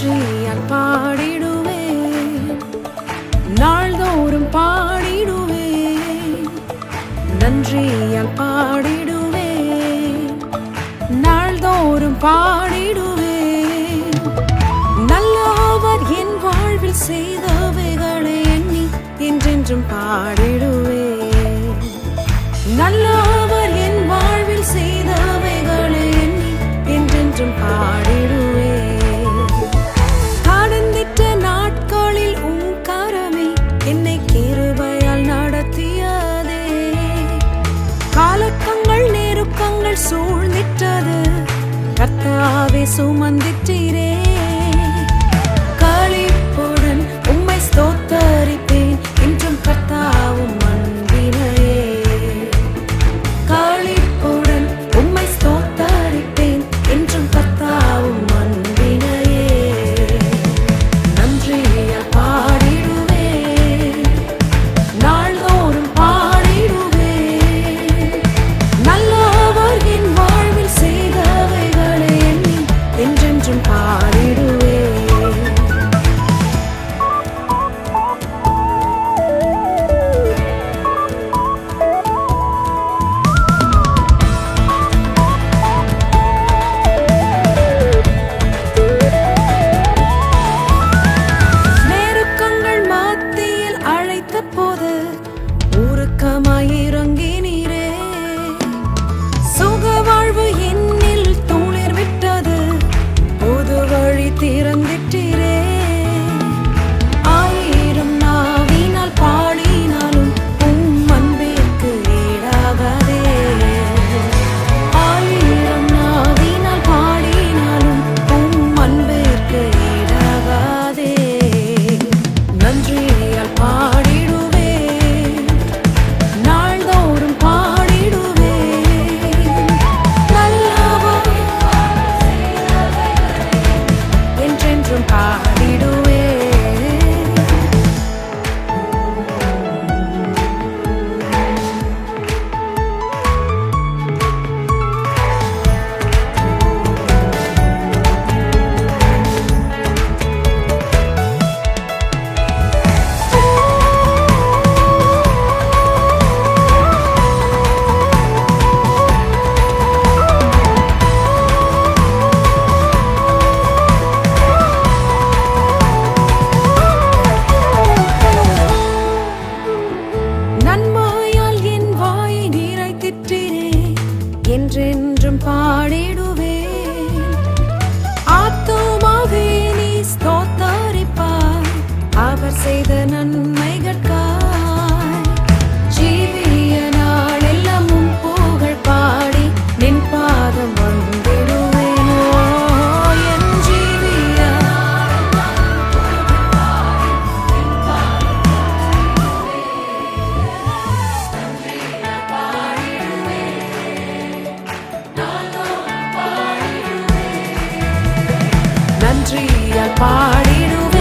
நன்றியால் பாடிடுவேன், நாள்தோறும் பாடிடுவேன். நன்றியால் பாடிடுவேன், நாள்தோறும் பாடிடுவேன். நல்லவர் என் வாழ்வில் செய்தவைகளை எண்ணி என்றென்றும் பாடிடுவேன். நல்லவர் என் வாழ்வில் செய்தவைகளை எண்ணி என்றென்றும் பாடிடுவேன். கடந்திட்ட நாட்களில் உம் கரமே என்னை கிருபையால் நடத்தியதே. காலக்கங்கள் நெருக்கங்கள் சூழ்ந்திட்டது, கர்த்தாவே சுமந்திட்டீரே. களிப்புடன் உம்மை ஸ்தோத்தரிப்பேன், என்றும் கர்த்தாவும் அன்பினையே. களிப்புடன் உம்மை ஸ்தோத்தரிப்பேன், என்றும் கர்த்தாவும் அன்பினையே. நன்றியால் பாடிடுவேன், நாள்தோறும் பாடிடுவேன். நல்லவர் என் வாழ்வில் செய்தவைகளை எண்ணி என்றென்றும் பாடிடுவேன். நெருக்கங்கள் மத்தியில் அழைத்த போது உருக்கமாய் இறங்கினீரே. சுக வாழ்வு என்னில் துளிர் விட்டது, புது வழி திறந்திட்டீரே. ஆயிரம் நாவினால் பாடினாலும் உம் அன்பிற்கு ஈடாகாதே. ஆயிரம் நாவினால் பாடினாலும் உம் அன்பிற்கு ஈடாகாதே. நன்றியால் பாடிடுவேன், நாள்தோறும் பாடிடுவேன். நல்லவர் என்றென்றும் பாடிடுவேன். நன்மையால் என் வாயை நிறைத்திட்டீரே, என்றென்றும் பாடிடுவேன். ஆத்துமாவே நீ ஸ்தோத்தரிப்பாய், அவர் செய்த நன்மைகட்காய். ஜீவிய நாளெல்லாம் உம் புகழ் பாடி நின் பாதம் வந்திடுவேனோ. என் ஜீவிய நன்றியால் பாடிடுவேன்,